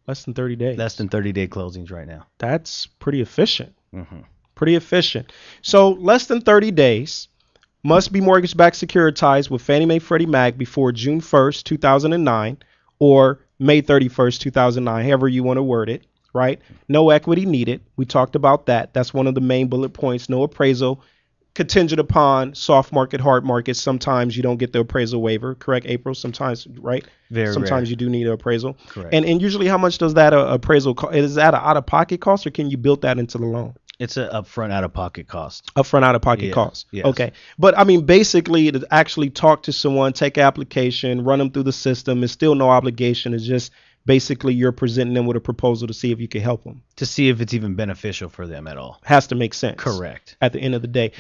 S2: Less than 30 days.
S8: Less than 30-day closings right now.
S2: That's pretty efficient.
S8: Mm-hmm.
S2: Pretty efficient. So less than 30 days, must be mortgage-backed securitized with Fannie Mae, Freddie Mac before June 1st, 2009, or May 31st, 2009, however you want to word it, right? No equity needed. We talked about that. That's one of the main bullet points. No appraisal. Contingent upon soft market, hard market. Sometimes you don't get the appraisal waiver. Correct, April? Sometimes, right?
S8: Very
S2: Sometimes
S8: rare.
S2: you do need an appraisal.
S8: Correct.
S2: And usually how much does that appraisal cost? Is that an out-of-pocket cost, or can you build that into the loan?
S8: It's an upfront out-of-pocket cost.
S2: Upfront out-of-pocket cost.
S8: Yes.
S2: Okay. But, I mean, basically, to actually talk to someone, take an application, run them through the system, it's still no obligation. It's just basically you're presenting them with a proposal to see if you can help them.
S8: To see if it's even beneficial for them at all.
S2: Has to make sense.
S8: Correct.
S2: At the end of the day.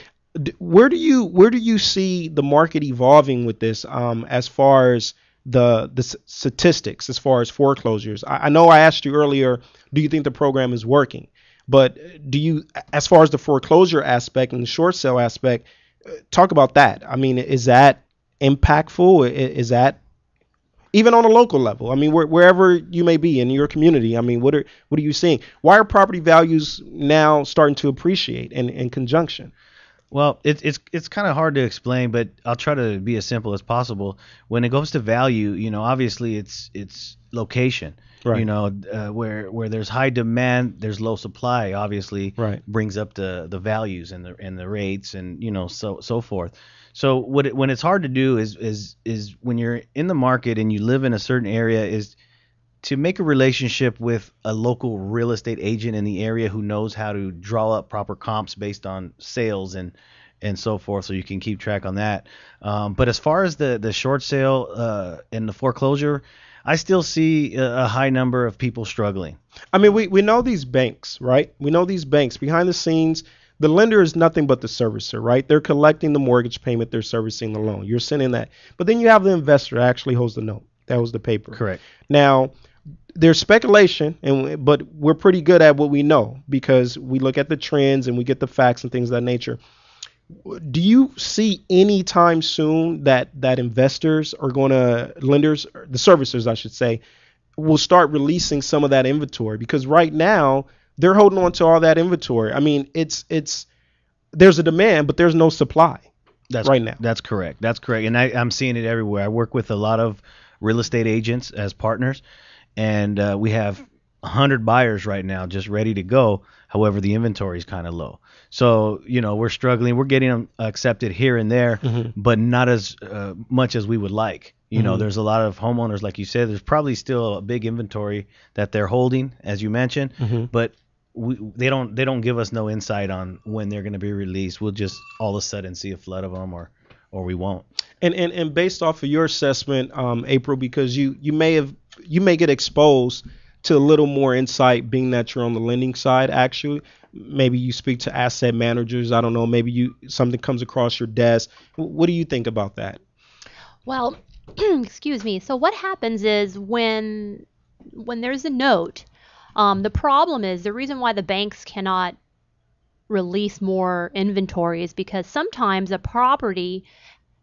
S2: Where do you see the market evolving with this as far as the statistics, as far as foreclosures? I know I asked you earlier, do you think the program is working? But do you, as far as the foreclosure aspect and the short sale aspect, talk about that. I mean, is that impactful? Is even on a local level. I mean, wherever you may be in your community. I mean, what are you seeing? Why are property values now starting to appreciate in conjunction?
S8: Well, it's kind of hard to explain, but I'll try to be as simple as possible. When it goes to value, obviously it's location.
S2: Right.
S8: Where there's high demand, there's low supply. Obviously,
S2: right.
S8: brings up the values and the rates and so forth. So when it's hard to do is when you're in the market and you live in a certain area is to make a relationship with a local real estate agent in the area who knows how to draw up proper comps based on sales and so forth, so you can keep track on that. But as far as the short sale and the foreclosure, I still see a high number of people struggling.
S2: I mean, we know these banks, right? We know these banks behind the scenes. The lender is nothing but the servicer, right? They're collecting the mortgage payment. They're servicing the loan. You're sending that. But then you have the investor that actually holds the note. That was the paper.
S8: Correct.
S2: Now, there's speculation, but we're pretty good at what we know because we look at the trends and we get the facts and things of that nature. Do you see any time soon that investors are going to, lenders, the servicers, I should say, will start releasing some of that inventory? Because right now they're holding on to all that inventory. I mean, there's a demand, but there's no supply right now.
S8: That's correct. And I'm seeing it everywhere. I work with a lot of real estate agents as partners, and we have 100 buyers right now just ready to go. However, the inventory is kind of low. So, we're struggling. We're getting them accepted here and there, but not as much as we would like. There's a lot of homeowners, like you said, there's probably still a big inventory that they're holding, as you mentioned, but they don't give us no insight on when they're going to be released. We'll just all of a sudden see a flood of them or we won't.
S2: And based off of your assessment, April, because you may get exposed to a little more insight being that you're on the lending side. Actually, maybe you speak to asset managers. I don't know. Maybe something comes across your desk. What do you think about that?
S3: Well, excuse me. So what happens is when there's a note, the problem is the reason why the banks cannot release more inventory is because sometimes a property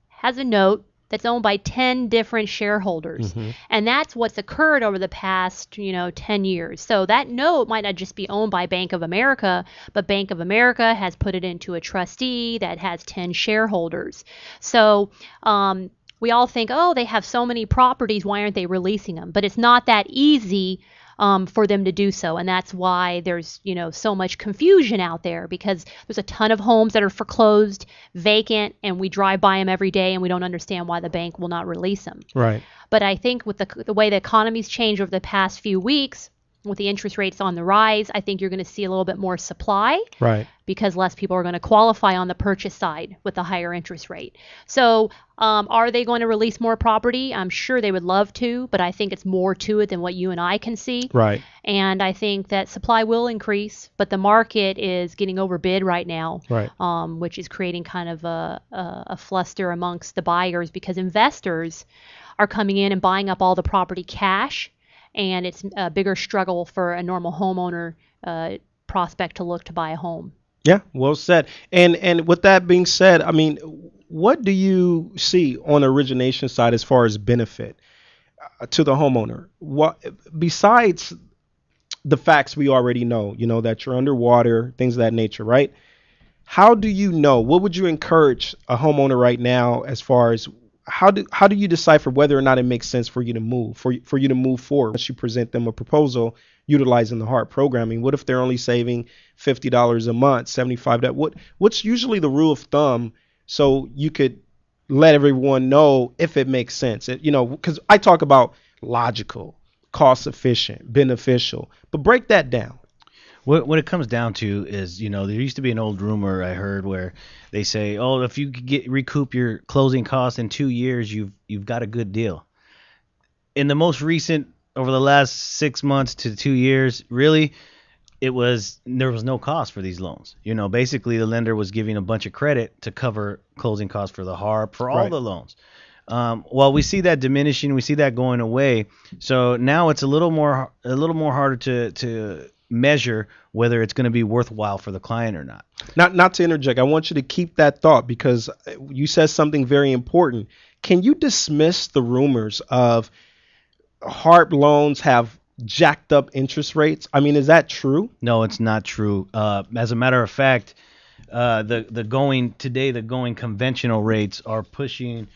S3: has a note that's owned by 10 different shareholders. And that's what's occurred over the past, 10 years. So that note might not just be owned by Bank of America, but Bank of America has put it into a trustee that has 10 shareholders. So we all think, oh, they have so many properties, why aren't they releasing them? But it's not that easy for them to do so. And that's why there's, so much confusion out there, because there's a ton of homes that are foreclosed, vacant, and we drive by them every day and we don't understand why the bank will not release them.
S2: Right.
S3: But I think with the way the economy's changed over the past few weeks, with the interest rates on the rise, I think you're going to see a little bit more supply.
S2: Right.
S3: Because less people are going to qualify on the purchase side with the higher interest rate. So are they going to release more property? I'm sure they would love to, but I think it's more to it than what you and I can see.
S2: Right.
S3: And I think that supply will increase, but the market is getting overbid right now,
S2: right.
S3: Which is creating kind of a fluster amongst the buyers, because investors are coming in and buying up all the property cash, and it's a bigger struggle for a normal homeowner prospect to look to buy a home.
S2: Yeah, well said. And with that being said, I mean, what do you see on the origination side as far as benefit to the homeowner? What, besides the facts we already know, that you're underwater, things of that nature, right? How do you know? What would you encourage a homeowner right now as far as how do you decipher whether or not it makes sense for you to move, for you to move forward? Once you present them a proposal utilizing the Harp programming, what if they're only saving $50 a month, $75? What's usually the rule of thumb, so you could let everyone know if it makes sense? Because I talk about logical, cost efficient, beneficial, but break that down.
S8: What it comes down to is, there used to be an old rumor I heard where they say, oh, if you could recoup your closing costs in 2 years, you've got a good deal. In the most recent, over the last 6 months to 2 years, really, there was no cost for these loans. Basically the lender was giving a bunch of credit to cover closing costs for the Harp, for all
S2: right.
S8: the loans. Well, we see that diminishing, we see that going away. So now it's a little more harder to measure whether it's going to be worthwhile for the client or not.
S2: Not to interject, I want you to keep that thought, because you said something very important. Can you dismiss the rumors of Harp loans have jacked up interest rates. I mean, is that true?
S8: No, it's not true. As a matter of fact, the going conventional rates are pushing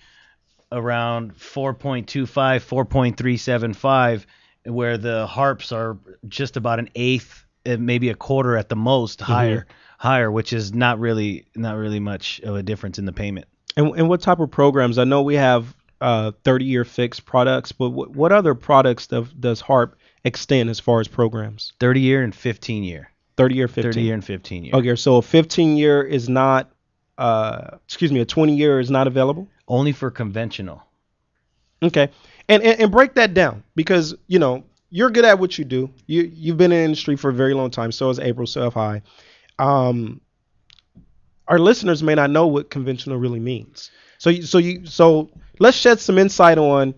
S8: around 4.25, 4.375, where the Harps are just about an eighth, maybe a quarter at the most higher, which is not really much of a difference in the payment.
S2: And what type of programs? I know we have 30-year fixed products, but what other products does Harp extend as far as programs?
S8: 30-year and 15-year.
S2: 30-year, 15.
S8: 30-year and 15-year.
S2: Okay, so a 15-year is not, a 20-year is not available?
S8: Only for conventional.
S2: Okay, and break that down, because you're good at what you do. You've been in the industry for a very long time. So is April. So have I. Our listeners may not know what conventional really means. So let's shed some insight on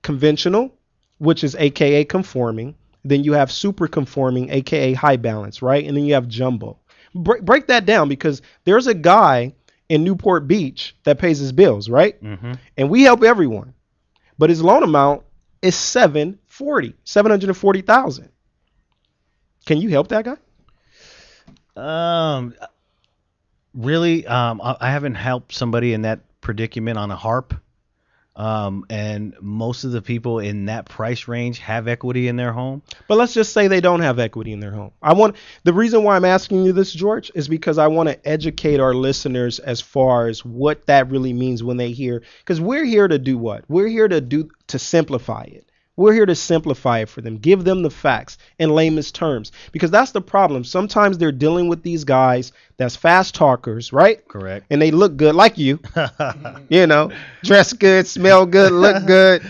S2: conventional, which is AKA conforming. Then you have super conforming, AKA high balance, right? And then you have jumbo. Break that down, because there's a guy in Newport Beach that pays his bills, right?
S8: Mm-hmm.
S2: And we help everyone, but his loan amount is $740,000. Can you help that guy?
S8: Really, I haven't helped somebody in that predicament on a Harp. And most of the people in that price range have equity in their home.
S2: But let's just say they don't have equity in their home. The reason why I'm asking you this, George, is because I want to educate our listeners as far as what that really means when they hear, because we're here to do what? We're here to simplify it. We're here to simplify it for them, give them the facts in layman's terms, because that's the problem. Sometimes they're dealing with these guys that's fast talkers, right?
S8: Correct.
S2: And they look good like you, dress good, smell good, look good,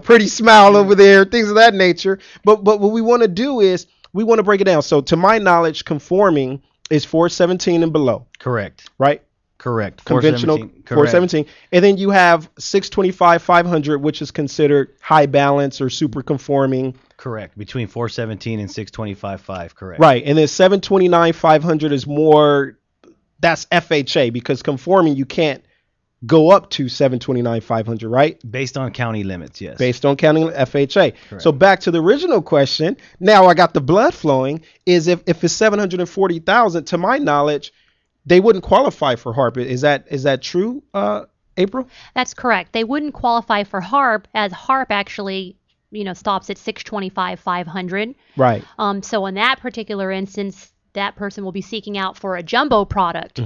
S2: pretty smile over there, things of that nature. But what we want to do is we want to break it down. So to my knowledge, conforming is 417 and below.
S8: Correct.
S2: Right?
S8: Correct.
S2: Conventional 417. And then you have 625, 500, which is considered high balance or super conforming.
S8: Correct. Between 417 and 625.5. Correct.
S2: Right. And then 729, 500 is more, that's FHA, because conforming you can't go up to 729, 500, right?
S8: Based on county limits, yes.
S2: Based on county FHA.
S8: Correct.
S2: So back to the original question. Now I got the blood flowing. Is if it's 740,000, to my knowledge, they wouldn't qualify for Harp. Is that true, April?
S3: That's correct. They wouldn't qualify for Harp, as Harp actually, stops at 625, 500.
S2: Right.
S3: So in that particular instance, that person will be seeking out for a jumbo product,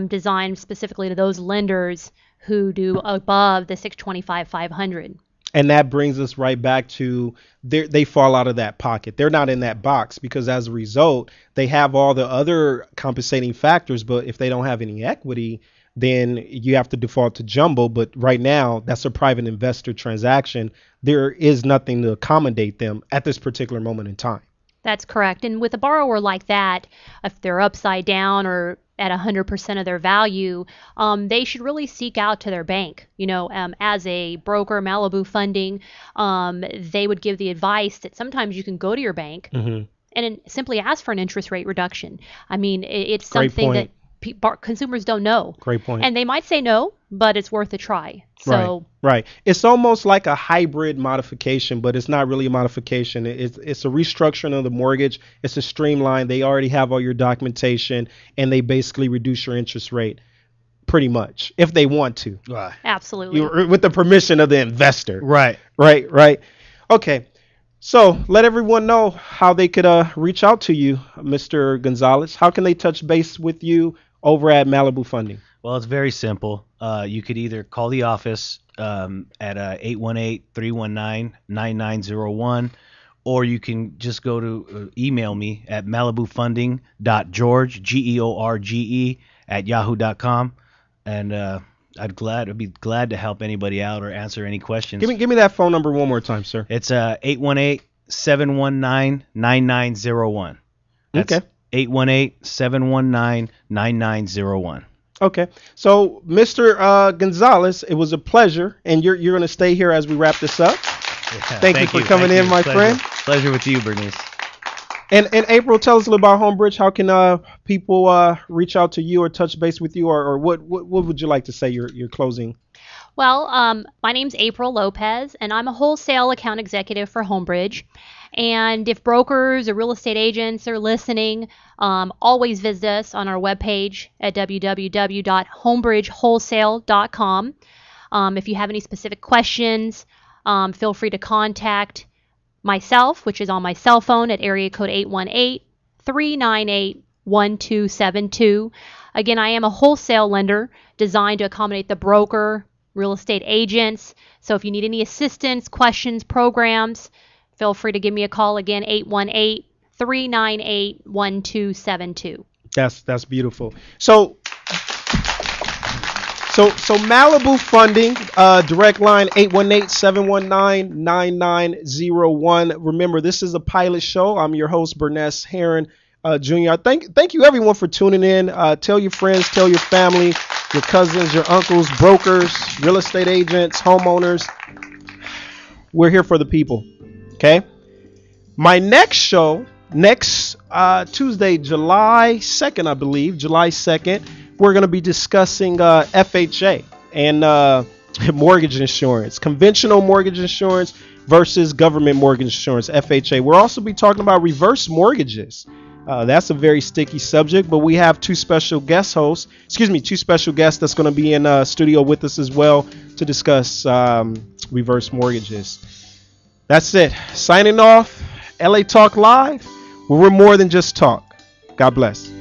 S3: designed specifically to those lenders who do above the 625, 500.
S2: And that brings us right back to they fall out of that pocket. They're not in that box, because as a result, they have all the other compensating factors. But if they don't have any equity, then you have to default to jumbo. But right now, that's a private investor transaction. There is nothing to accommodate them at this particular moment in time.
S3: That's correct. And with a borrower like that, if they're upside down or at 100% of their value, they should really seek out to their bank. As a broker, Mailbu Funding, they would give the advice that sometimes you can go to your bank and simply ask for an interest rate reduction. I mean, it's something that consumers don't know.
S2: Great point.
S3: And they might say no, but it's worth a try. So
S2: right. It's almost like a hybrid modification, but it's not really a modification. It's a restructuring of the mortgage. It's a streamline. They already have all your documentation, and they basically reduce your interest rate pretty much if they want to.
S8: Right.
S3: Absolutely.
S2: With the permission of the investor.
S8: Right.
S2: Okay. So let everyone know how they could reach out to you, Mr. Gonzalez. How can they touch base with you over at Mailbu Funding?
S8: Well, it's very simple. You could either call the office at 818-319-9901, or you can just go to email me at malibufunding.george, George, @yahoo.com, and I'd be glad to help anybody out or answer any questions.
S2: Give me that phone number one more time, sir.
S8: It's 818-719-9901. That's
S2: okay.
S8: 818-719-9901.
S2: Okay. So, Mr. Gonzalez, it was a pleasure, and you're going to stay here as we wrap this up.
S8: Yeah,
S2: thank you for coming in, my friend.
S8: Pleasure with you, Bernice.
S2: And April, tell us a little about Homebridge. How can people reach out to you or touch base with you, or what would you like to say? Your closing.
S3: Well, my name's April Lopez, and I'm a wholesale account executive for Homebridge. And if brokers or real estate agents are listening, always visit us on our webpage at www.homebridgewholesale.com. If you have any specific questions, feel free to contact myself, which is on my cell phone at area code 818-398-1272. Again, I am a wholesale lender designed to accommodate the broker, real estate agents. So if you need any assistance, questions, programs, feel free to give me a call again, 818-398-1272.
S2: That's beautiful. So Mailbu funding, direct line 818-719-9901. Remember, this is a pilot show. I'm your host, Burnest Herron Jr. Thank you everyone for tuning in. Tell your friends, tell your family, your cousins, your uncles, brokers, real estate agents, homeowners. We're here for the people. Okay. My next show, Tuesday, July 2nd, I believe, July 2nd, we're going to be discussing FHA and mortgage insurance, conventional mortgage insurance versus government mortgage insurance, FHA. We'll also be talking about reverse mortgages. That's a very sticky subject, but we have two special guests that's going to be in studio with us as well to discuss reverse mortgages. That's it. Signing off, LA Talk Live, where we're more than just talk. God bless.